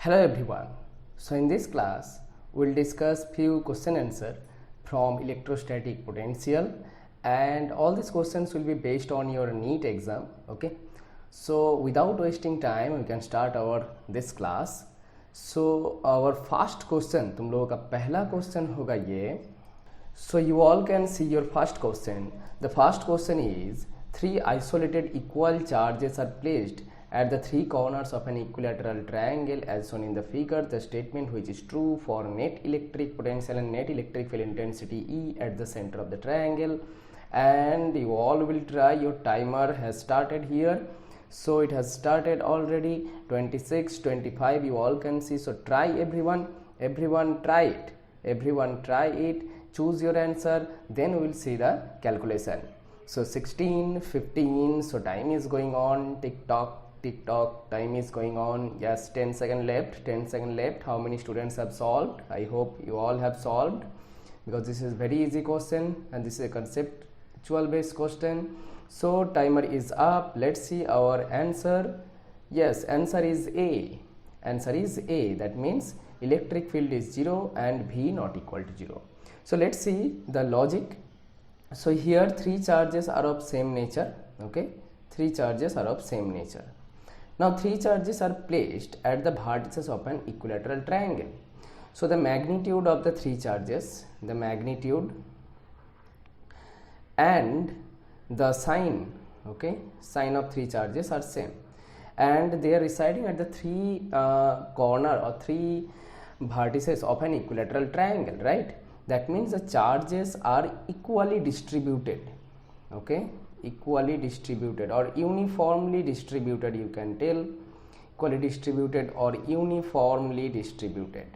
Hello everyone. So in this class we'll discuss few question answer from electrostatic potential, and all these questions will be based on your NEET exam. Okay, so without wasting time we can start our this class. So our first question, तुम लोगों का पहला question होगा ये. So you all can see your first question. The first question is, three isolated equal charges are placed at the three corners of an equilateral triangle as shown in the figure. The statement which is true for net electric potential and net electric field intensity E at the center of the triangle. And you all will try. Your timer has started here. So it has started already. 26, 25 you all can see. So try everyone try it. Everyone try it. Choose your answer, then we will see the calculation. So 16, 15, so time is going on, tick tock, time is going on. Yes, 10 seconds left. How many students have solved? I hope you all have solved, because this is very easy question and this is a conceptual based question. So timer is up. Let's see our answer. Yes, answer is A. That means electric field is 0 and V not equal to 0. So let's see the logic. So here three charges are of same nature. Okay, three charges are of same nature. Now three charges are placed at the vertices of an equilateral triangle. So the magnitude of the three charges, the magnitude and the sign, okay, sign of three charges are same, and they are residing at the three corner or three vertices of an equilateral triangle, right? That means the charges are equally distributed. Okay, equally distributed or uniformly distributed, you can tell. Equally distributed or uniformly distributed.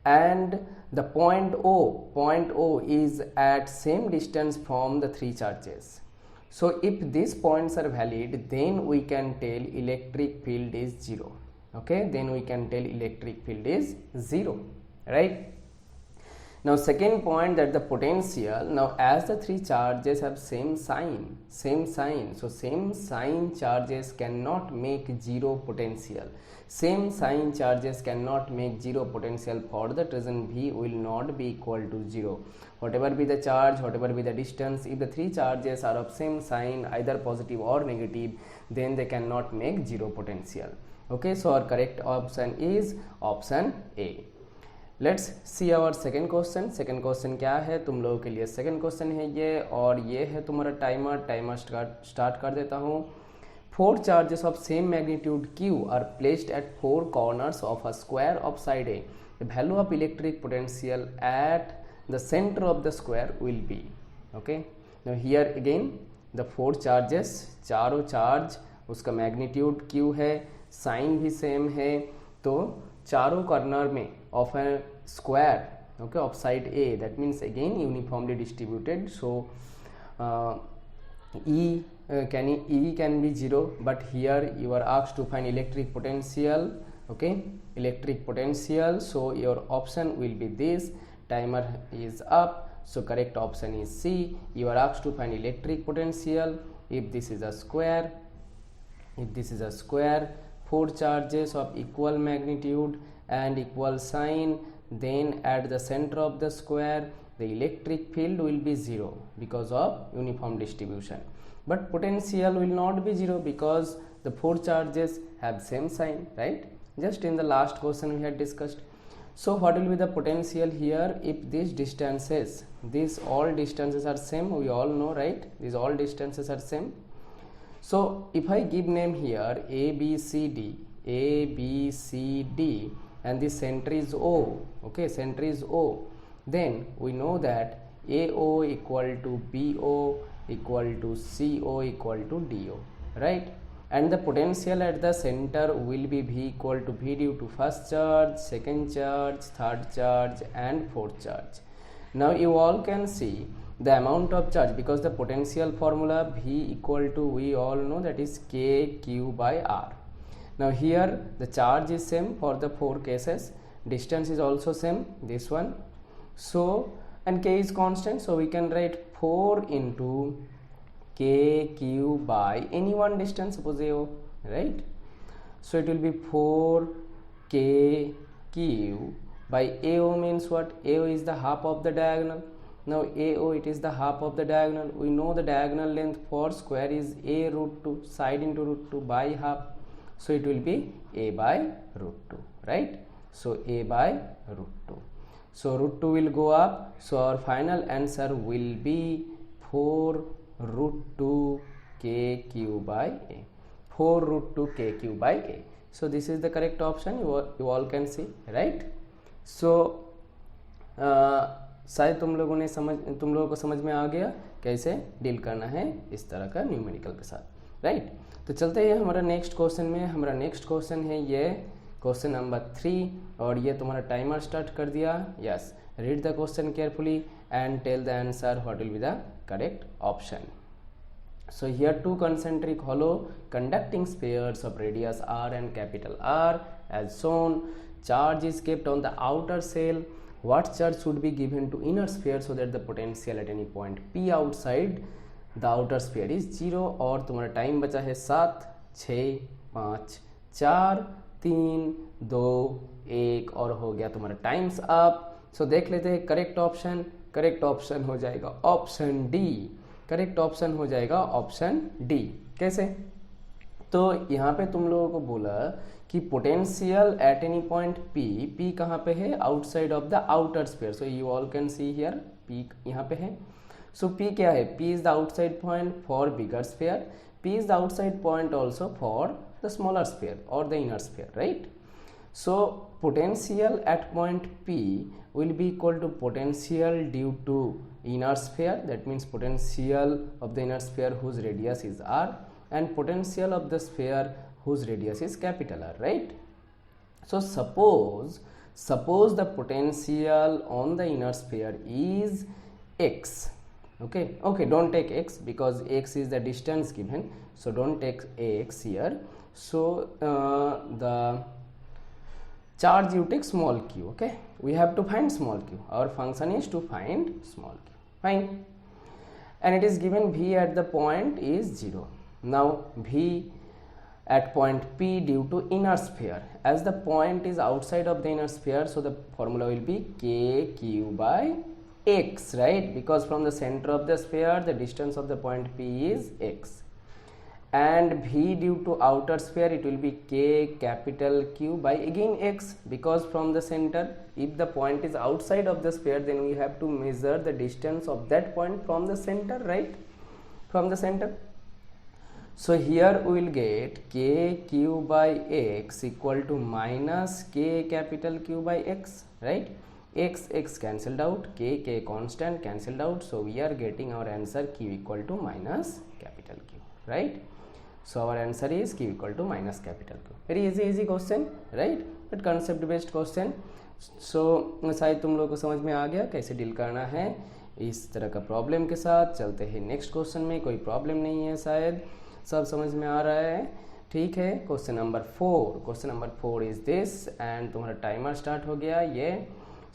And the point O is at same distance from the three charges. So if these points are valid, then we can tell electric field is 0. Okay, then we can tell electric field is 0. Right? Now second point, that the potential, now as the three charges have same sign, so same sign charges cannot make zero potential. Same sign charges cannot make zero potential. For that reason V will not be equal to 0. Whatever be the charge, whatever be the distance, if the three charges are of same sign, either positive or negative, then they cannot make zero potential. Okay, so our correct option is option A. Let's see our second question क्या है तुम लोगों के लिए. Second question है ये, और ये है तुम्हारा टाइमर स्टार्ट कर देता हूँ. Four charges of same magnitude Q are placed at four corners of a square of side A. The value of electric potential at the centre of the square will be. Okay, now here again the four charges, चारों charge, उसका magnitude Q है, sign भी same है, तो चारों corner में of a square, okay, of side A, that means again uniformly distributed. So E can be 0, but here you are asked to find electric potential. Okay, electric potential, so your option will be this. Timer is up, so correct option is C. You are asked to find electric potential. If this is a square, four charges of equal magnitude and equal sign, then at the center of the square the electric field will be 0 because of uniform distribution, but potential will not be 0 because the four charges have same sign, right? Just in the last question we had discussed. So what will be the potential here if these distances, these all distances are same? We all know, right? These all distances are same. So if I give name here A, B, C, D, and the center is O, okay, center is O, then we know that AO equal to BO equal to CO equal to DO, right? And the potential at the center will be V equal to V due to first charge, second charge, third charge and fourth charge. Now you all can see the amount of charge, because the potential formula V equal to, we all know, that is KQ by R. Now here the charge is same for the four cases, distance is also same, this one, so, and K is constant, so we can write 4 into KQ by any one distance, suppose AO, right? So it will be 4kq by AO means what? AO is the half of the diagonal. Now AO, it is the half of the diagonal. We know the diagonal length for square is a root 2, side into root 2 by half. So it will be a by root 2, right? So a by root 2. So root 2 will go up. So our final answer will be 4 root 2 kq by a. 4 root 2 kq by a. So this is the correct option. You all can see, right? So शायद तुम लोगों को समझ में आ गया कैसे deal करना है इस तरह का न्यूमेरिकल के साथ, राइट? तो चलते हैं हमारा नेक्स्ट क्वेश्चन में। हमारा नेक्स्ट क्वेश्चन है ये क्वेश्चन नंबर 3 और ये तुम्हारा टाइमर स्टार्ट कर दिया। Yes, read the question carefully and tell the answer what will be the correct option. So here two concentric hollow conducting spheres of radius r and capital R as shown. Charge is kept on the outer shell. What charge should be given to inner sphere so that the potential at any point P outside the outer sphere is 0? और तुम्हारा time बचा है 7, 6, 5, 4, 3, 2, 1 और हो गया तुम्हारा times up. सो देख लेते हैं करेक्ट ऑप्शन। करेक्ट ऑप्शन हो जाएगा ऑप्शन डी। करेक्ट ऑप्शन हो जाएगा ऑप्शन डी। कैसे? तो यहाँ पे तुम लोगों को बोला कि potential at any point P कहाँ पे है? Outside of the outer sphere. So you all can see here P यहाँ पे है। सो पी क्या है? P is the outside point for bigger sphere. P is the outside point also for the smaller sphere और the inner sphere, right? So potential at point P will be equal to potential due to inner sphere, that means potential of the inner sphere whose radius is r, and potential of the sphere whose radius is capital R, right? So suppose the potential on the inner sphere is x. Okay, don't take x because x is the distance given, so don't take x here. So the charge you take small q. Okay, we have to find small q. Our function is to find small q. Fine. And it is given v at the point is 0. Now v at point P due to inner sphere, as the point is outside of the inner sphere, so the formula will be kq by x, right? Because from the center of the sphere the distance of the point P is x, and v due to outer sphere it will be k capital Q by again x, because from the center, if the point is outside of the sphere, then we have to measure the distance of that point from the center, right? From the center. So here we will get k q by x equal to minus k capital Q by x, right? X cancelled out, k constant cancelled out, so we are getting our answer q equal to minus capital Q, right? So our answer is q equal to minus capital Q. Very easy question, right? But concept based question. So शायद तुम लोगों को समझ में आ गया कैसे deal करना है इस तरह का प्रॉब्लम के साथ। चलते हैं नेक्स्ट क्वेश्चन में। कोई प्रॉब्लम नहीं है, शायद सब समझ में आ रहा है, ठीक है। Question number 4, question number 4 is this, and तुम्हारा टाइमर स्टार्ट हो गया ये।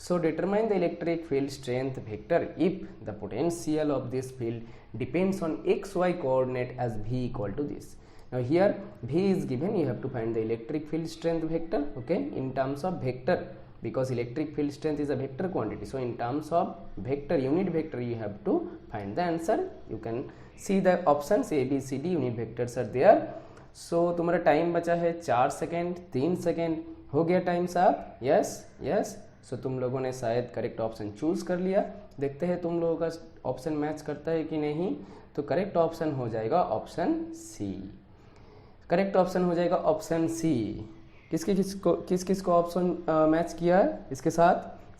So determine the electric field strength vector if the potential of this field depends on xy coordinate as v equal to this. Now here v is given, you have to find the electric field strength vector, okay, in terms of vector, because electric field strength is a vector quantity. So in terms of vector, unit vector, you have to find the answer. You can see the options A, B, C, D unit vectors are there. So तुम्हारा time बचा है 4 second, 3 second, हो गया time साहब। Yes. सो तुम लोगों ने शायद करेक्ट ऑप्शन चूज कर लिया। देखते हैं तुम लोगों का ऑप्शन मैच करता है कि नहीं। तो करेक्ट ऑप्शन हो जाएगा ऑप्शन सी। करेक्ट ऑप्शन हो जाएगा ऑप्शन सी। किस किस को ऑप्शन मैच किया है इसके साथ?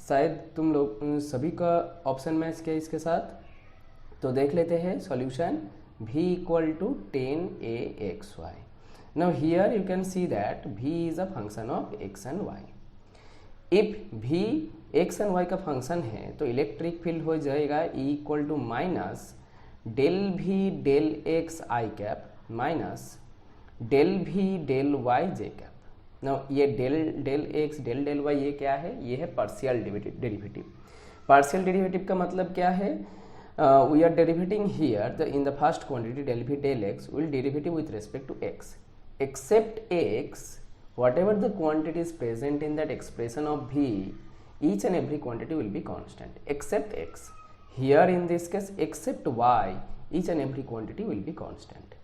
शायद तुम लोग सभी का ऑप्शन मैच किया इसके साथ। तो देख लेते हैं solution. v equal to 10axy. Now here you can see that v is a function of x and y. If v x and y का फंक्शन है तो इलेक्ट्रिक फील्ड हो जाएगा E equal to minus del v del x I cap minus del v del y j cap. Now ये del x del y ये क्या है? ये है पार्शियल डेरिवेटिव। पार्शियल डेरिवेटिव का मतलब क्या है? We are derivating here in the first quantity del v del x will derivative with respect to x. except x, whatever the quantity is present in that expression of V, each and every quantity will be constant except x. Here in this case, except y, each and every quantity will be constant.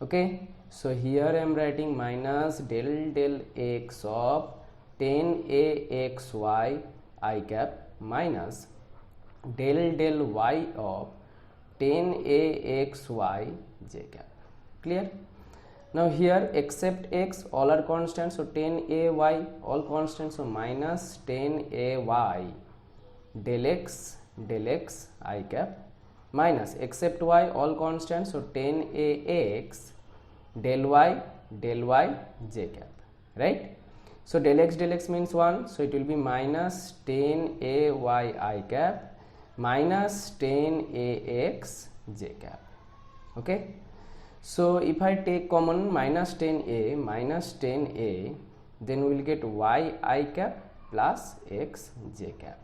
Okay, so here I am writing minus del x of 10axy I cap minus del y of 10axy j cap. Clear? Now here except x, all are constants, so 10ay all constants, so minus 10ay del x I cap minus except y all constants, so 10ax del y j cap, right? So del x means 1, so it will be minus 10ay I cap minus 10ax j cap. Okay, so if I take common minus 10a, then we will get y I cap plus x j cap.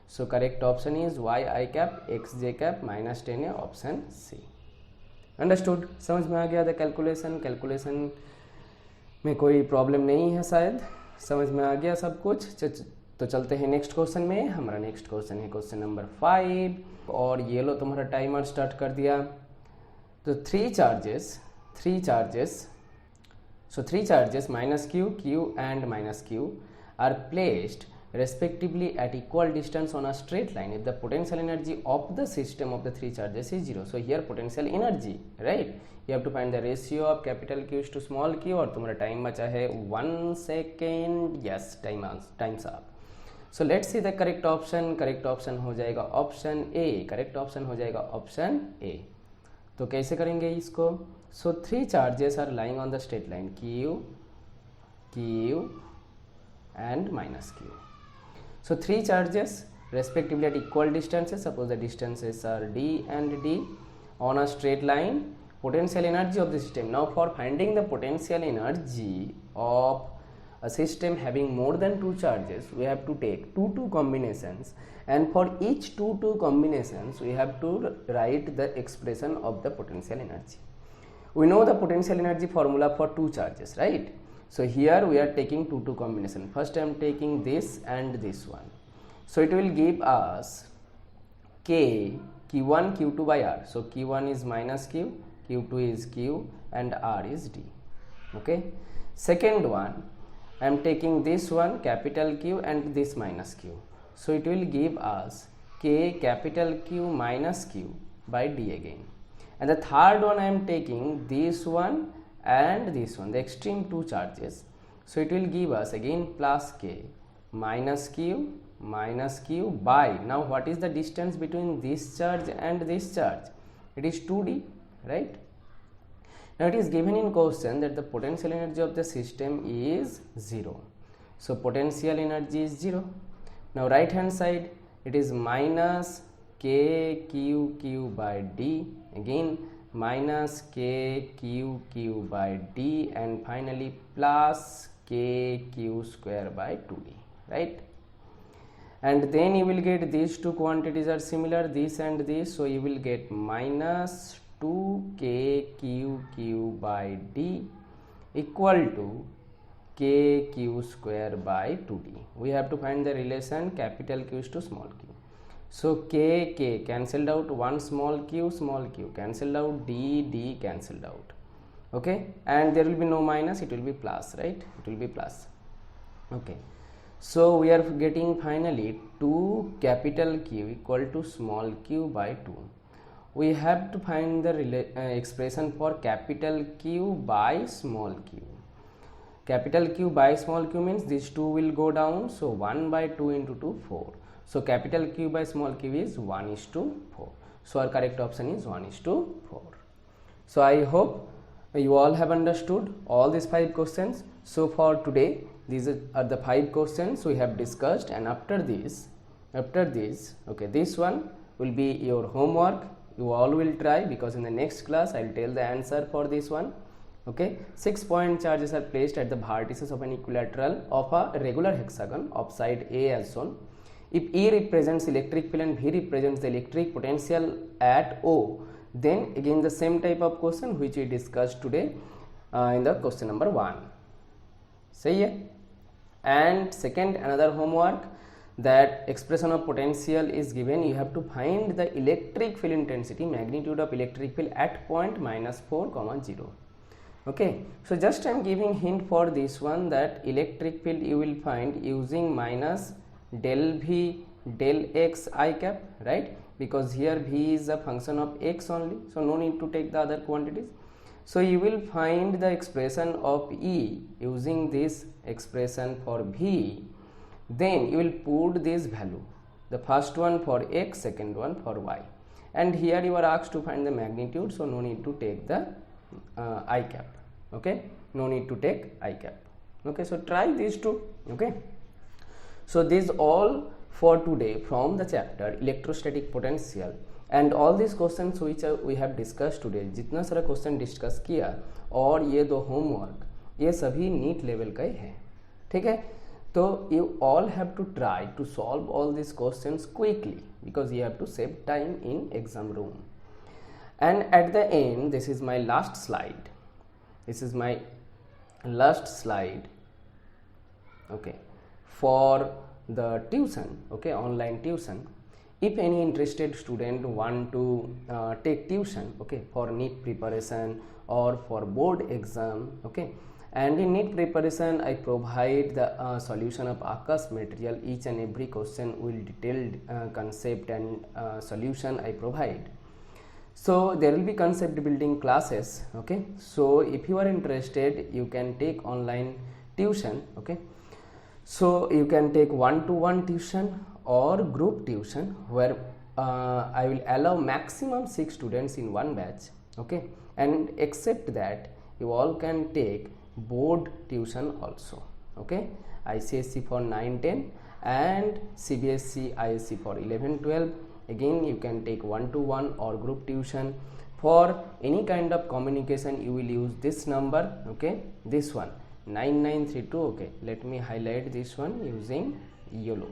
So correct option is y I cap x j cap minus 10a, option C. Understood? समझ में आ गया था calculation में कोई problem नहीं है, शायद समझ में आ गया सब कुछ। तो चलते हैं नेक्स्ट क्वेश्चन में। हमारा नेक्स्ट क्वेश्चन है क्वेश्चन नंबर 5, और ये लो तुम्हारा टाइमर स्टार्ट कर दिया। तो three charges minus q and minus q are placed respectively at equal distance on a straight line if the potential energy of the system of the three charges is 0. So here potential energy, right? You have to find the ratio of capital Q's to small q, और तुम्हारा time बचा है 1 second. Yes, time's up. So let's see the correct option. Correct option हो जाएगा option A. तो कैसे करेंगे इसको? So three charges are lying on the straight line q and minus q. So three charges respectively at equal distances, suppose the distances are d and d on a straight line. Potential energy of the system. Now for finding the potential energy of a system having more than two charges, we have to take two combinations, and for each two combinations we have to write the expression of the potential energy. We know the potential energy formula for two charges, right? So here we are taking two combination. First I am taking this and this one. So it will give us q1 q2 by r. So q1 is minus q, q2 is q, and r is d. Okay. Second one, I am taking this one capital Q and this minus q. So it will give us k capital Q minus q by d again. And the third one I am taking this one and this one, the extreme two charges. So it will give us again plus k minus q by, now what is the distance between this charge and this charge? It is 2d, right? Now it is given in question that the potential energy of the system is 0. So potential energy is 0. Now right hand side it is minus kq by d, again minus kq by d, and finally plus kq square by 2d, right? And then you will get these two quantities are similar, this and this, so you will get minus 2kq by d equal to kq square by 2d. We have to find the relation capital Q's to small q. So k cancelled out, one small q cancelled out, d cancelled out. Okay, and there will be no minus, it will be plus, right? It will be plus. Okay, so we are getting finally 2 capital Q equal to small q by 2. We have to find the expression for capital Q by small q. Capital Q by small q means these two will go down, so 1 by 2 into 2, 4. So capital Q by small q is 1:4. So our correct option is 1:4. So I hope you all have understood all these 5 questions. So for today these are the 5 questions we have discussed, and after this, okay, this one will be your homework. You all will try, because in the next class I will tell the answer for this one. Okay, 6 point charges are placed at the vertices of an equilateral of a regular hexagon of side A as shown. If E represents electric field and V represents the electric potential at O, then again the same type of question which we discussed today. in the question number 1. सही है. And second, another homework, that expression of potential is given. You have to find the electric field intensity, magnitude of electric field at point -4, 0. Okay, so just I am giving hint for this one, that electric field you will find using minus del v del x I cap, right? Because here v is a function of x only, so no need to take the other quantities. So you will find the expression of E using this expression for v. Then you will put this value, the first one for x, second one for y, and here you are asked to find the magnitude, so no need to take the I cap. Okay, no need to take I cap. Okay, so try these two. Okay, so this all for today from the chapter electrostatic potential, and all these questions which we have discussed today, जितना सारा question discuss किया और ये दो homework, ये सभी NEET level का ही है. ठीक है, तो you all have to try to solve all these questions quickly, because you have to save time in exam room. And at the end, this is my last slide. This is my last slide. Okay, for the tuition, okay, online tuition. If any interested student want to take tuition, okay, for NEET preparation or for board exam, okay, and in NEET preparation I provide the solution of Akash material. Each and every question will detailed concept and solution I provide. So there will be concept building classes. Okay, so if you are interested, you can take online tuition. Okay, so you can take 1-to-1 tuition or group tuition, where I will allow maximum 6 students in one batch. Okay, and except that you all can take board tuition also. Okay, ICSE for 9-10 and CBSE ISC for 11-12. Again, you can take 1-to-1 or group tuition. For any kind of communication, you will use this number. Okay, this one 9932. Okay, let me highlight this one using yellow.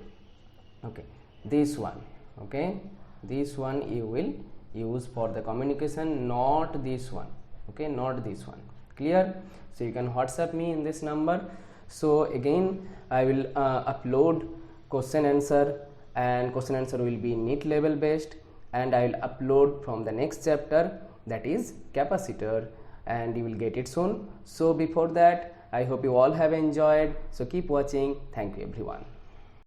Okay, this one. Okay, this one you will use for the communication, not this one. Okay, not this one. Clear? So you can WhatsApp me in this number. So again, I will upload question answer, and question answer will be NEET level based, and I will upload from the next chapter, that is capacitor, and you will get it soon. So before that, I hope you all have enjoyed. So keep watching. Thank you everyone.